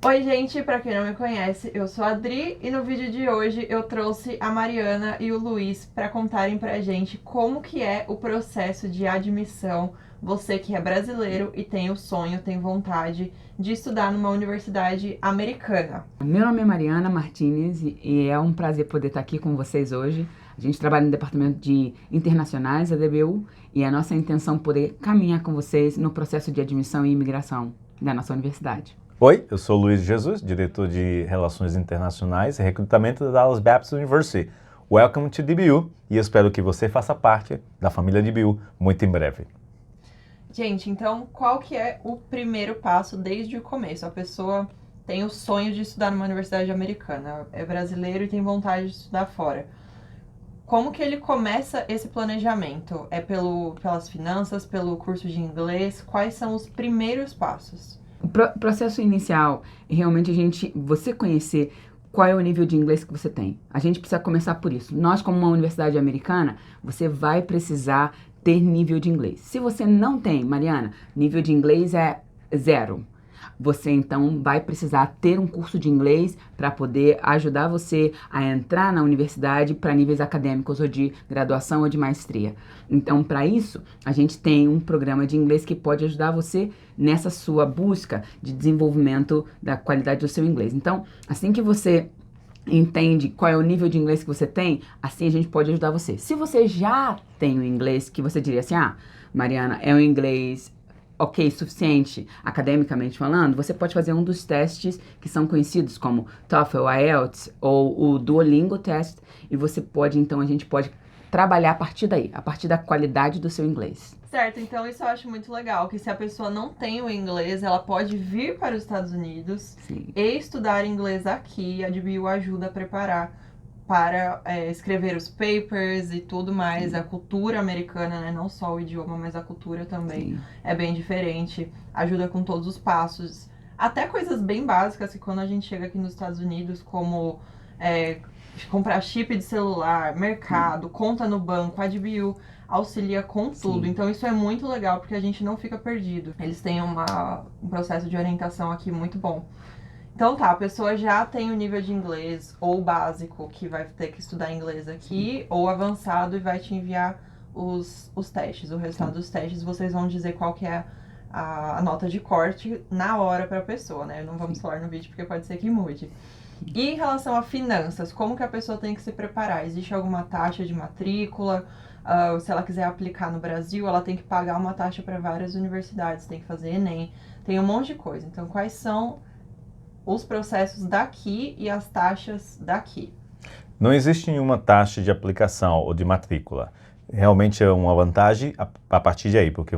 Oi gente, pra quem não me conhece, eu sou a Adri e no vídeo de hoje eu trouxe a Mariana e o Luiz para contarem pra gente como que é o processo de admissão, você que é brasileiro e tem o sonho, tem vontade de estudar numa universidade americana. Meu nome é Mariana Martinez e é um prazer poder estar aqui com vocês hoje. A gente trabalha no Departamento de Internacionais da DBU e a nossa intenção é poder caminhar com vocês no processo de admissão e imigração da nossa universidade. Oi, eu sou Luiz Jesus, diretor de Relações Internacionais e Recrutamento da Dallas Baptist University. Welcome to DBU e eu espero que você faça parte da família DBU muito em breve. Gente, então qual que é o primeiro passo desde o começo? A pessoa tem o sonho de estudar numa universidade americana, é brasileiro e tem vontade de estudar fora. Como que ele começa esse planejamento? É pelas finanças, pelo curso de inglês? Quais são os primeiros passos? O processo inicial é realmente você conhecer qual é o nível de inglês que você tem. A gente precisa começar por isso. Nós, como uma universidade americana, você vai precisar ter nível de inglês. Se você não tem, Mariana, nível de inglês é 0. Você então vai precisar ter um curso de inglês para poder ajudar você a entrar na universidade para níveis acadêmicos ou de graduação ou de maestria. Então, para isso, a gente tem um programa de inglês que pode ajudar você nessa sua busca de desenvolvimento da qualidade do seu inglês. Então, assim que você entende qual é o nível de inglês que você tem, assim a gente pode ajudar você. Se você já tem o inglês que você diria assim, Mariana, é um inglês ok, suficiente academicamente falando, você pode fazer um dos testes que são conhecidos como TOEFL, IELTS ou o Duolingo Test e você pode, então, a gente pode trabalhar a partir daí, a partir da qualidade do seu inglês. Certo, então isso eu acho muito legal, que se a pessoa não tem o inglês, ela pode vir para os Estados Unidos Sim. E estudar inglês aqui. A DBU ajuda a preparar para escrever os papers e tudo mais. Sim. A cultura americana, né? Não só o idioma, mas a cultura também Sim. é bem diferente. Ajuda com todos os passos. Até coisas bem básicas que quando a gente chega aqui nos Estados Unidos, como comprar chip de celular, mercado, conta no banco, a DBU auxilia com tudo. Sim. Então isso é muito legal porque a gente não fica perdido. Eles têm um processo de orientação aqui muito bom. Então tá, a pessoa já tem o nível de inglês ou básico, que vai ter que estudar inglês aqui, ou avançado e vai te enviar os testes, o resultado dos testes. Vocês vão dizer qual que é a nota de corte na hora para a pessoa, né? Não vamos falar no vídeo porque pode ser que mude. E em relação a finanças, como que a pessoa tem que se preparar? Existe alguma taxa de matrícula? Se ela quiser aplicar no Brasil, ela tem que pagar uma taxa para várias universidades, tem que fazer Enem, tem um monte de coisa. Então, quais são os processos daqui e as taxas daqui? Não existe nenhuma taxa de aplicação ou de matrícula. Realmente é uma vantagem a partir de aí, porque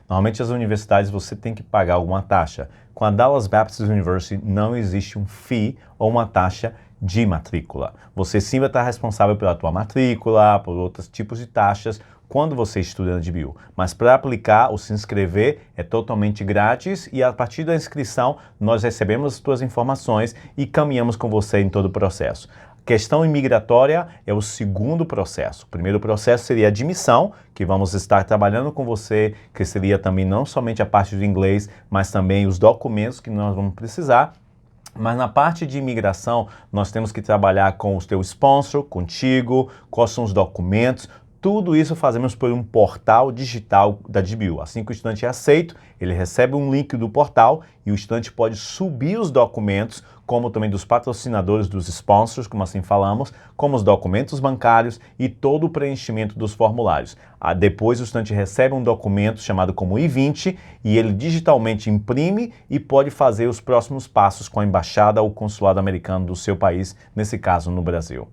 normalmente as universidades você tem que pagar alguma taxa. Com a Dallas Baptist University não existe um fee ou uma taxa de matrícula. Você sim vai estar responsável pela tua matrícula, por outros tipos de taxas, quando você estuda na DBU. Mas para aplicar ou se inscrever é totalmente grátis e a partir da inscrição nós recebemos as tuas informações e caminhamos com você em todo o processo. Questão imigratória é o segundo processo. O primeiro processo seria a admissão, que vamos estar trabalhando com você, que seria também não somente a parte do inglês, mas também os documentos que nós vamos precisar. Mas na parte de imigração, nós temos que trabalhar com o teu sponsor, contigo, quais são os documentos. Tudo isso fazemos por um portal digital da DBU. Assim que o estudante é aceito, ele recebe um link do portal e o estudante pode subir os documentos, como também dos patrocinadores, dos sponsors, como assim falamos, como os documentos bancários e todo o preenchimento dos formulários. Depois o estudante recebe um documento chamado como I-20 e ele digitalmente imprime e pode fazer os próximos passos com a embaixada ou consulado americano do seu país, nesse caso no Brasil.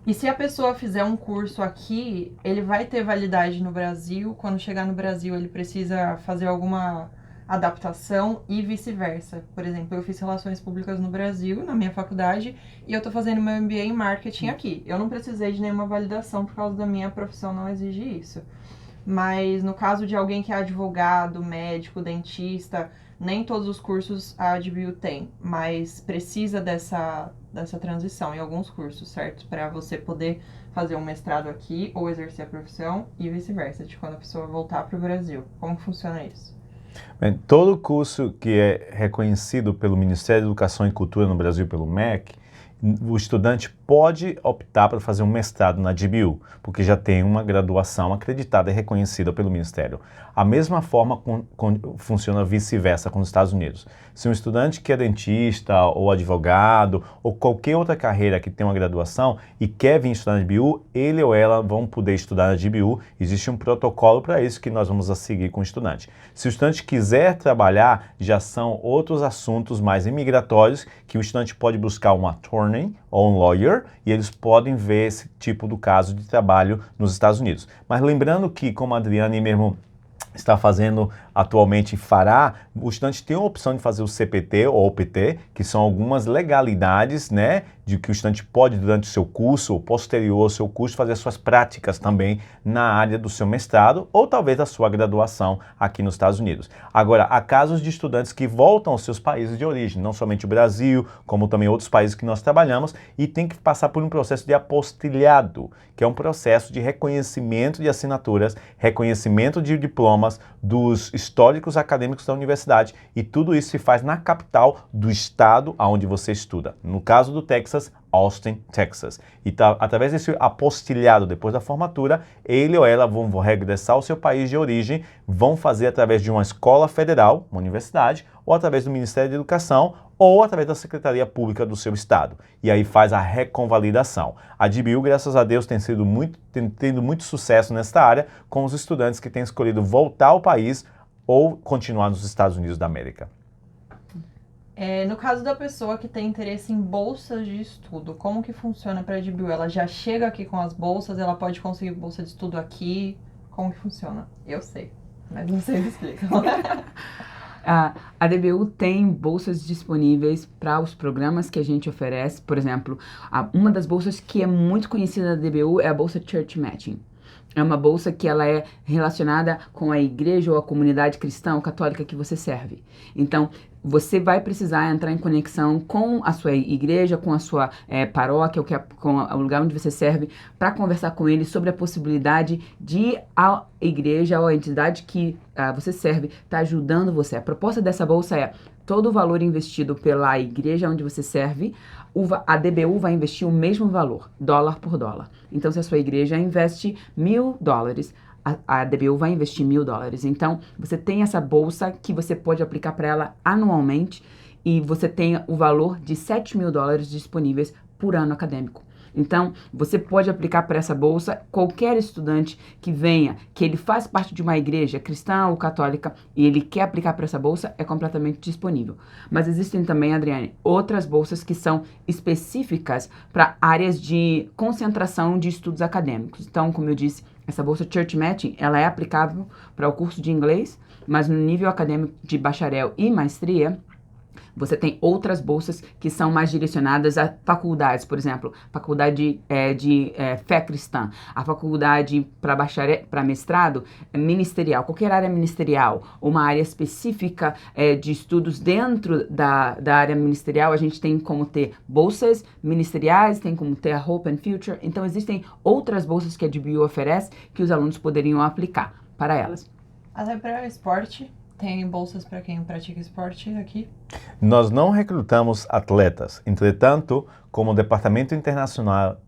E se a pessoa fizer um curso aqui, ele vai ter validade no Brasil. Quando chegar no Brasil, ele precisa fazer alguma adaptação e vice-versa. Por exemplo, eu fiz Relações Públicas no Brasil, na minha faculdade, e eu tô fazendo meu MBA em Marketing aqui. Eu não precisei de nenhuma validação por causa da minha profissão, não exige isso. Mas no caso de alguém que é advogado, médico, dentista, nem todos os cursos a DBU tem, mas precisa dessa transição em alguns cursos, certo? Para você poder fazer um mestrado aqui ou exercer a profissão e vice-versa, de quando a pessoa voltar para o Brasil. Como funciona isso? Bem, todo curso que é reconhecido pelo Ministério da Educação e Cultura no Brasil, pelo MEC, o estudante pode optar para fazer um mestrado na GBU, porque já tem uma graduação acreditada e reconhecida pelo Ministério. A mesma forma funciona vice-versa com os Estados Unidos. Se um estudante que é dentista ou advogado ou qualquer outra carreira que tem uma graduação e quer vir estudar na GBU, ele ou ela vão poder estudar na GBU. Existe um protocolo para isso que nós vamos a seguir com o estudante. Se o estudante quiser trabalhar, já são outros assuntos mais imigratórios que o estudante pode buscar um attorney ou um lawyer e eles podem ver esse tipo do caso de trabalho nos Estados Unidos. Mas lembrando que, como a Adriane mesmo está fazendo atualmente e fará, o estudante tem a opção de fazer o CPT ou OPT, que são algumas legalidades, né, de que o estudante pode, durante o seu curso ou posterior ao seu curso, fazer suas práticas também na área do seu mestrado ou talvez da sua graduação aqui nos Estados Unidos. Agora, há casos de estudantes que voltam aos seus países de origem, não somente o Brasil, como também outros países que nós trabalhamos, e tem que passar por um processo de apostilhado, que é um processo de reconhecimento de assinaturas, reconhecimento de diplomas dos históricos acadêmicos da universidade, e tudo isso se faz na capital do estado onde você estuda. No caso do Texas, Austin, Texas. E através desse apostilhado depois da formatura, ele ou ela vão regressar ao seu país de origem, vão fazer através de uma escola federal, uma universidade, ou através do Ministério da Educação, ou através da Secretaria Pública do seu estado. E aí faz a reconvalidação. A GBU, graças a Deus, tem tendo muito sucesso nesta área, com os estudantes que têm escolhido voltar ao país ou continuar nos Estados Unidos da América. No caso da pessoa que tem interesse em bolsas de estudo, como que funciona para a GBU? Ela já chega aqui com as bolsas, ela pode conseguir bolsa de estudo aqui? Como que funciona? Eu sei, mas não sei me explica. A DBU tem bolsas disponíveis para os programas que a gente oferece. Por exemplo, uma das bolsas que é muito conhecida da DBU é a bolsa Church Matching. É uma bolsa que ela é relacionada com a igreja ou a comunidade cristã ou católica que você serve. Então, você vai precisar entrar em conexão com a sua igreja, com a sua paróquia, com o lugar onde você serve, para conversar com eles sobre a possibilidade de a igreja ou a entidade que você serve estar ajudando você. A proposta dessa bolsa é todo o valor investido pela igreja onde você serve, a DBU vai investir o mesmo valor, dólar por dólar. Então, se a sua igreja investe $1.000, a DBU vai investir $1.000. Então, você tem essa bolsa que você pode aplicar para ela anualmente e você tem o valor de $7.000 disponíveis por ano acadêmico. Então, você pode aplicar para essa bolsa, qualquer estudante que venha, que ele faz parte de uma igreja cristã ou católica e ele quer aplicar para essa bolsa, é completamente disponível. Mas existem também, Adriane, outras bolsas que são específicas para áreas de concentração de estudos acadêmicos. Então, como eu disse, essa bolsa Church Matching, ela é aplicável para o curso de inglês, mas no nível acadêmico de bacharel e maestria, você tem outras bolsas que são mais direcionadas a faculdades, por exemplo, faculdade de fé cristã, a faculdade para mestrado ministerial, qualquer área ministerial, uma área específica de estudos dentro da área ministerial, a gente tem como ter bolsas ministeriais, tem como ter a Hope and Future, então existem outras bolsas que a GBU oferece que os alunos poderiam aplicar para elas. Até para esporte? Tem bolsas para quem pratica esporte aqui? Nós não recrutamos atletas. Entretanto, como Departamento Internacional,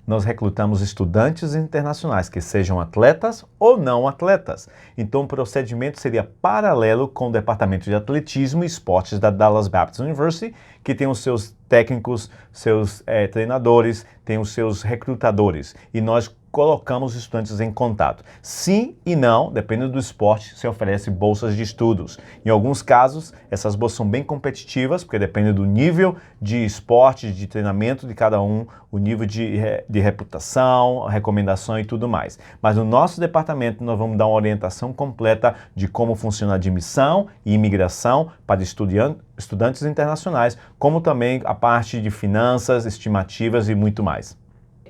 nós recrutamos estudantes internacionais, que sejam atletas ou não atletas. Então, o procedimento seria paralelo com o Departamento de Atletismo e Esportes da Dallas Baptist University, que tem os seus técnicos, seus treinadores, tem os seus recrutadores. E nós colocamos os estudantes em contato. Sim e não, dependendo do esporte, se oferece bolsas de estudos. Em alguns casos, essas bolsas são bem competitivas, porque depende do nível de esporte, de treinamento de cada um, o nível de reputação, recomendação e tudo mais. Mas no nosso departamento, nós vamos dar uma orientação completa de como funciona a admissão e imigração para estudantes internacionais, como também a parte de finanças, estimativas e muito mais.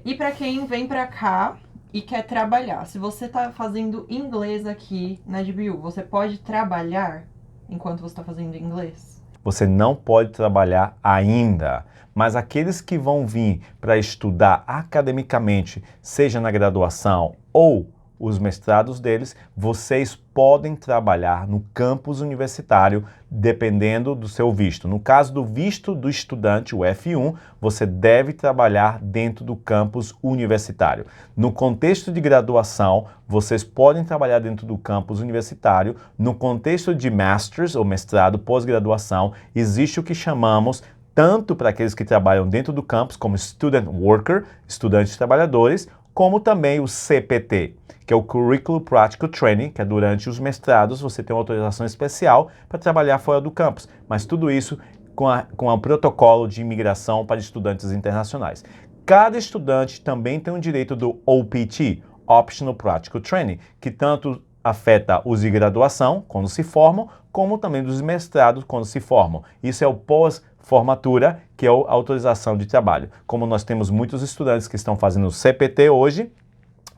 E para quem vem para cá e quer trabalhar, se você está fazendo inglês aqui na GBU, você pode trabalhar enquanto você está fazendo inglês? Você não pode trabalhar ainda, mas aqueles que vão vir para estudar academicamente, seja na graduação ou os mestrados deles, vocês podem trabalhar no campus universitário dependendo do seu visto. No caso do visto do estudante, o F1, você deve trabalhar dentro do campus universitário. No contexto de graduação, vocês podem trabalhar dentro do campus universitário. No contexto de Masters ou mestrado, pós-graduação, existe o que chamamos tanto para aqueles que trabalham dentro do campus, como Student Worker, estudantes trabalhadores, como também o CPT, que é o Curriculum Practical Training, que é durante os mestrados você tem uma autorização especial para trabalhar fora do campus, mas tudo isso com o protocolo de imigração para estudantes internacionais. Cada estudante também tem o direito do OPT, Optional Practical Training, que tanto afeta os de graduação, quando se formam, como também dos mestrados, quando se formam. Isso é o pós-formatura, que é a autorização de trabalho. Como nós temos muitos estudantes que estão fazendo CPT hoje,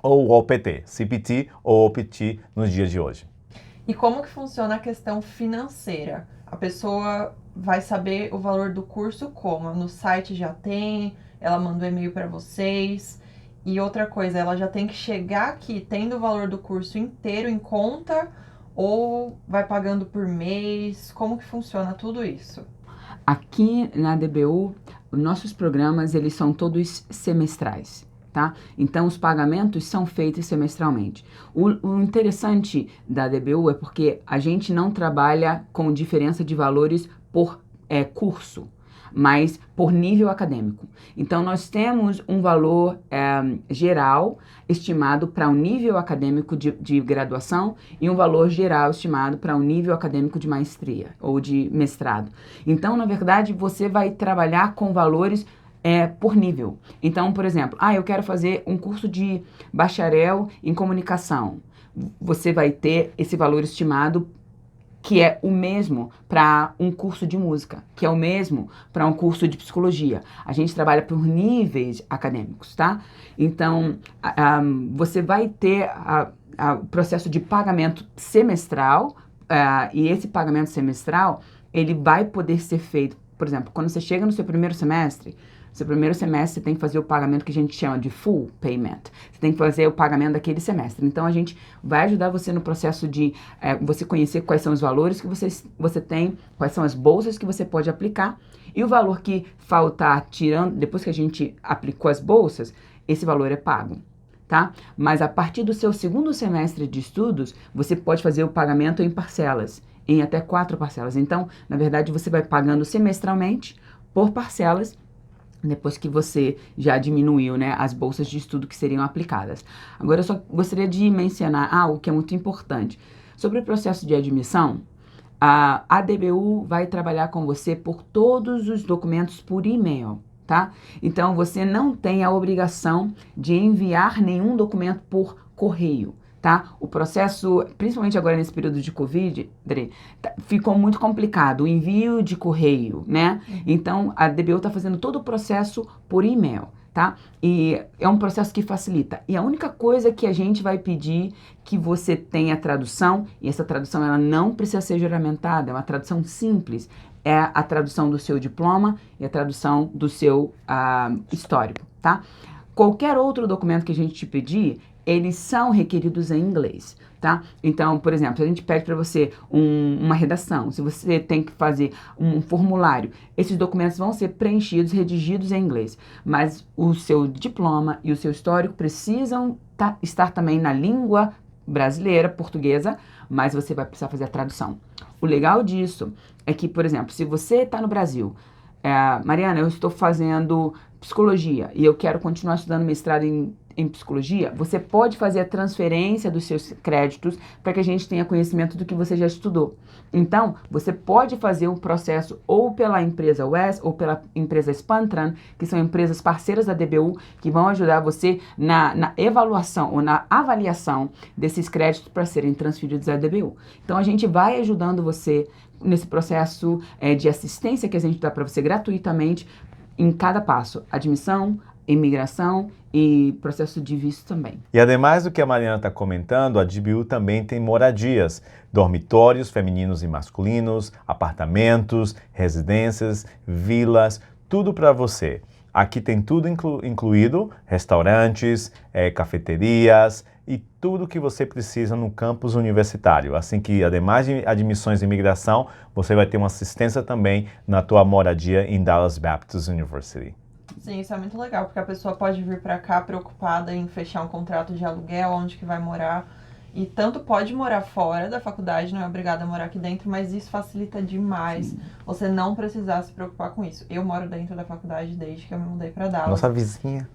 ou OPT, CPT ou OPT nos dias de hoje. E como que funciona a questão financeira? A pessoa vai saber o valor do curso como? No site já tem, ela manda um e-mail para vocês. E outra coisa, ela já tem que chegar aqui tendo o valor do curso inteiro em conta ou vai pagando por mês? Como que funciona tudo isso? Aqui na DBU, os nossos programas, eles são todos semestrais, tá? Então, os pagamentos são feitos semestralmente. O interessante da DBU é porque a gente não trabalha com diferença de valores por curso, mas por nível acadêmico. Então, nós temos um valor geral estimado para um nível acadêmico de graduação e um valor geral estimado para um nível acadêmico de maestria ou de mestrado. Então, na verdade, você vai trabalhar com valores por nível. Então, por exemplo, eu quero fazer um curso de bacharel em comunicação. Você vai ter esse valor estimado que é o mesmo para um curso de música, que é o mesmo para um curso de psicologia. A gente trabalha por níveis acadêmicos, tá? Então, você vai ter o processo de pagamento semestral, e esse pagamento semestral, ele vai poder ser feito, por exemplo, quando você chega no seu primeiro semestre, você tem que fazer o pagamento que a gente chama de full payment. Você tem que fazer o pagamento daquele semestre. Então, a gente vai ajudar você no processo de você conhecer quais são os valores que você tem, quais são as bolsas que você pode aplicar. E o valor que faltar, tirando, depois que a gente aplicou as bolsas, esse valor é pago, tá? Mas a partir do seu segundo semestre de estudos, você pode fazer o pagamento em parcelas, em até 4 parcelas. Então, na verdade, você vai pagando semestralmente por parcelas, depois que você já diminuiu, né, as bolsas de estudo que seriam aplicadas. Agora, eu só gostaria de mencionar algo que é muito importante. Sobre o processo de admissão, a DBU vai trabalhar com você por todos os documentos por e-mail, tá? Então, você não tem a obrigação de enviar nenhum documento por correio, tá? O processo, principalmente agora nesse período de Covid, ficou muito complicado, o envio de correio, né? Então, a DBU está fazendo todo o processo por e-mail, tá? E é um processo que facilita. E a única coisa que a gente vai pedir que você tenha tradução, e essa tradução ela não precisa ser juramentada, é uma tradução simples, é a tradução do seu diploma e a tradução do seu histórico, tá? Qualquer outro documento que a gente te pedir, eles são requeridos em inglês, tá? Então, por exemplo, se a gente pede para você uma redação, se você tem que fazer um formulário, esses documentos vão ser preenchidos, redigidos em inglês, mas o seu diploma e o seu histórico precisam estar também na língua brasileira, portuguesa, mas você vai precisar fazer a tradução. O legal disso é que, por exemplo, se você está no Brasil, Mariana, eu estou fazendo psicologia e eu quero continuar estudando mestrado em psicologia, você pode fazer a transferência dos seus créditos para que a gente tenha conhecimento do que você já estudou. Então, você pode fazer um processo ou pela empresa WES ou pela empresa Spantran, que são empresas parceiras da DBU, que vão ajudar você na evaluação ou na avaliação desses créditos para serem transferidos à DBU. Então, a gente vai ajudando você nesse processo de assistência que a gente dá para você gratuitamente em cada passo, admissão, imigração e processo de visto também. E ademais do que a Mariana está comentando, a DBU também tem moradias, dormitórios femininos e masculinos, apartamentos, residências, vilas, tudo para você. Aqui tem tudo incluído, restaurantes, cafeterias, e tudo que você precisa no campus universitário. Assim que, ademais de admissões e imigração, você vai ter uma assistência também na tua moradia em Dallas Baptist University. Sim, isso é muito legal, porque a pessoa pode vir pra cá preocupada em fechar um contrato de aluguel, onde que vai morar. E tanto pode morar fora da faculdade, não é obrigada a morar aqui dentro, mas isso facilita demais você não precisar se preocupar com isso. Eu moro dentro da faculdade desde que eu me mudei pra Dallas. Nossa vizinha.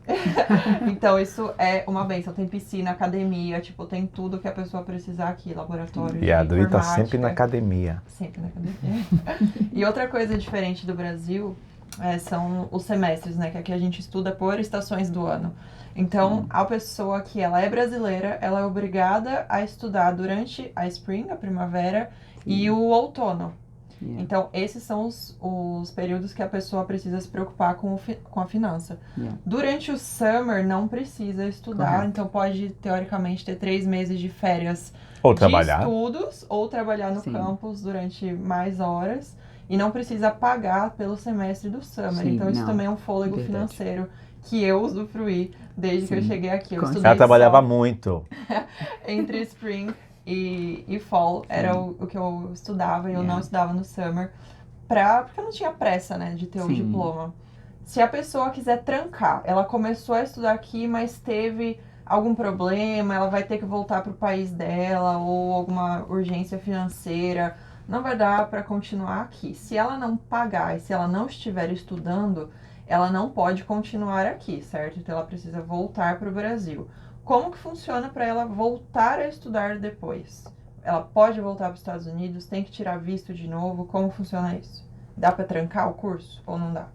Então isso é uma bênção. Tem piscina, academia, tipo, tem tudo que a pessoa precisar aqui, laboratório E a Adri tá informática. sempre na academia. Sempre na academia. E outra coisa diferente do Brasil são os semestres, né? Que aqui a gente estuda por estações do ano. Então, a pessoa que ela é brasileira, ela é obrigada a estudar durante a spring, a primavera, e o outono. Então, esses são os períodos que a pessoa precisa se preocupar com a finança. Durante o summer, não precisa estudar. Correto. Então, pode, teoricamente, ter 3 meses de férias Ou de trabalhar. estudos, ou trabalhar no Sim. campus durante mais horas. E não precisa pagar pelo semestre do summer. Sim, Então, isso não. também é um fôlego Verdade. financeiro que eu usufruí desde que eu Sim. cheguei aqui. Eu Com estudei Ela trabalhava só muito. entre spring e fall. Era o que eu estudava e eu não estudava no summer. Porque eu não tinha pressa, né, de ter o Sim. diploma. Se a pessoa quiser trancar, ela começou a estudar aqui, mas teve algum problema, ela vai ter que voltar para o país dela ou alguma urgência financeira, não vai dar para continuar aqui. Se ela não pagar e se ela não estiver estudando, ela não pode continuar aqui, certo? Então ela precisa voltar para o Brasil. Como que funciona para ela voltar a estudar depois? Ela pode voltar para os Estados Unidos, tem que tirar visto de novo, como funciona isso? Dá para trancar o curso ou não dá?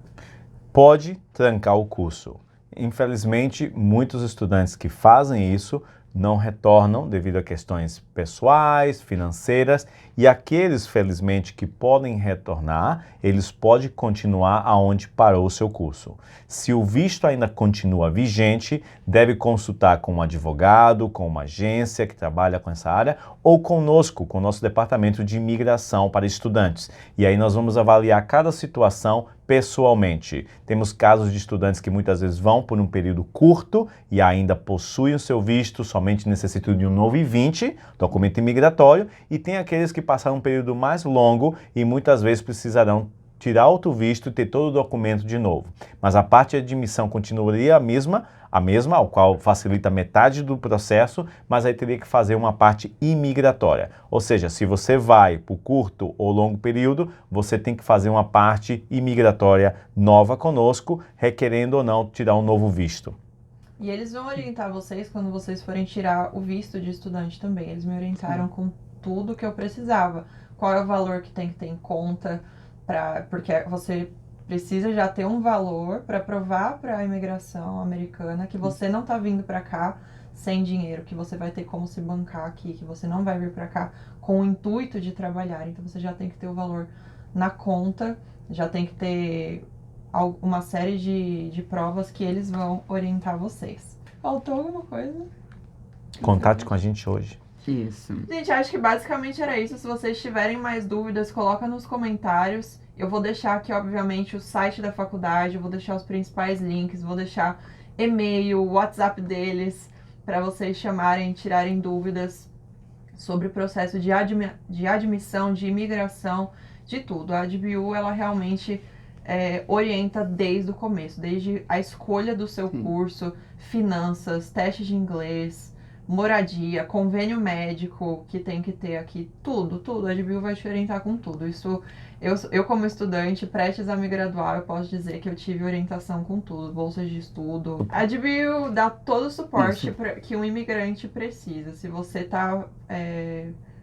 Pode trancar o curso. Infelizmente, muitos estudantes que fazem isso não retornam devido a questões pessoais, financeiras, e aqueles, felizmente, que podem retornar, eles podem continuar aonde parou o seu curso. Se o visto ainda continua vigente, deve consultar com um advogado, com uma agência que trabalha com essa área, ou conosco, com o nosso departamento de imigração para estudantes. E aí nós vamos avaliar cada situação pessoalmente. Temos casos de estudantes que muitas vezes vão por um período curto e ainda possuem o seu visto, somente necessitam de um novo I-20, documento imigratório, e tem aqueles que passaram um período mais longo e muitas vezes precisarão tirar outro visto e ter todo o documento de novo. Mas a parte de admissão continuaria a mesma, ao qual facilita metade do processo, mas aí teria que fazer uma parte imigratória. Ou seja, se você vai por curto ou longo período, você tem que fazer uma parte imigratória nova conosco, requerendo ou não tirar um novo visto. E eles vão orientar vocês quando vocês forem tirar o visto de estudante também. Eles me orientaram com tudo que eu precisava. Qual é o valor que tem que ter em conta, porque você precisa já ter um valor para provar para a imigração americana que você não está vindo para cá sem dinheiro, que você vai ter como se bancar aqui, que você não vai vir para cá com o intuito de trabalhar. Então você já tem que ter o valor na conta, já tem que ter uma série de provas que eles vão orientar vocês. Faltou alguma coisa? Contate com a gente hoje. Isso. Gente, acho que basicamente era isso. Se vocês tiverem mais dúvidas, coloca nos comentários. Eu vou deixar aqui, obviamente, o site da faculdade, eu vou deixar os principais links, vou deixar e-mail, WhatsApp deles, para vocês chamarem, tirarem dúvidas sobre o processo de admissão, de imigração, de tudo. A ADBU, ela realmente orienta desde o começo, desde a escolha do seu curso, finanças, teste de inglês, moradia, convênio médico que tem que ter aqui, tudo. A ADBU vai te orientar com tudo. Isso, eu como estudante, prestes a me graduar, eu posso dizer que eu tive orientação com tudo, bolsas de estudo. A ADBU dá todo o suporte que um imigrante precisa. Se você tá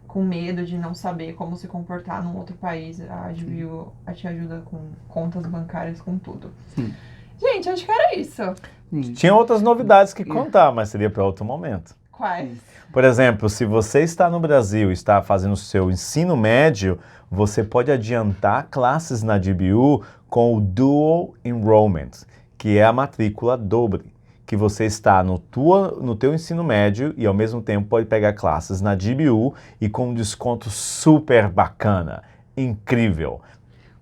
com medo de não saber como se comportar num outro país, a ADBU te ajuda com contas bancárias, com tudo. Sim. Gente, acho que era isso. Sim. Tinha outras novidades que contar, mas seria para outro momento. Quais? Por exemplo, se você está no Brasil e está fazendo o seu ensino médio, você pode adiantar classes na ADBU com o Dual Enrollment, que é a matrícula dobre, que você está no teu ensino médio e ao mesmo tempo pode pegar classes na ADBU e com um desconto super bacana, incrível.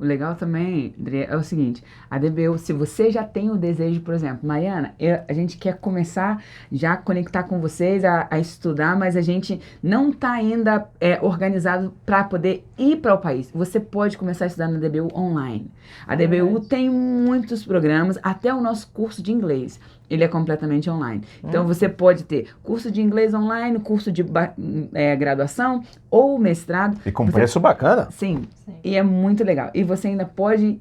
O legal também, André, é o seguinte, a DBU, se você já tem o desejo, por exemplo, Mariana, a gente quer começar já a conectar com vocês, a estudar, mas a gente não está ainda organizado para poder ir para o país. Você pode começar a estudar na DBU online. A DBU tem muitos programas, até o nosso curso de inglês. Ele é completamente online. Então, você pode ter curso de inglês online, curso de graduação ou mestrado. E com preço bacana. Sim, e é muito legal. E você ainda pode,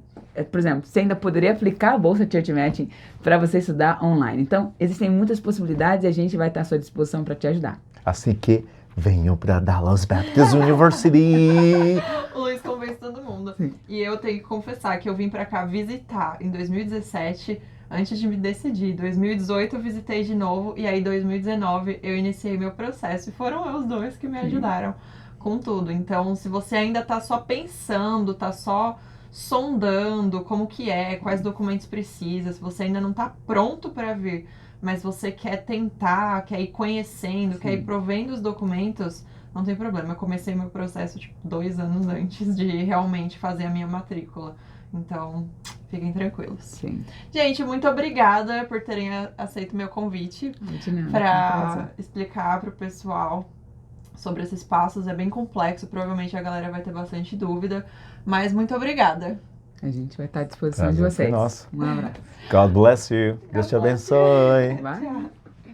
por exemplo, você ainda poderia aplicar a Bolsa Church Matching para você estudar online. Então, existem muitas possibilidades e a gente vai estar à sua disposição para te ajudar. Assim que venham para Dallas Baptist University. O Luiz convence todo mundo. Sim. E eu tenho que confessar que eu vim pra cá visitar em 2017, antes de me decidir. Em 2018 eu visitei de novo e aí em 2019 eu iniciei meu processo. E foram os dois que me ajudaram com tudo. Então, se você ainda tá só pensando, tá só sondando como que é, quais documentos precisa, se você ainda não tá pronto para vir, mas você quer tentar, quer ir conhecendo, quer ir provendo os documentos, não tem problema. Eu comecei meu processo, 2 anos antes de realmente fazer a minha matrícula. Então, fiquem tranquilos. Sim. Gente, muito obrigada por terem aceito meu convite para explicar para o pessoal sobre esses passos. É bem complexo, provavelmente a galera vai ter bastante dúvida, mas muito obrigada. A gente vai estar à disposição de vocês. Nossa. Um abraço. God bless you. Deus te abençoe. Vai.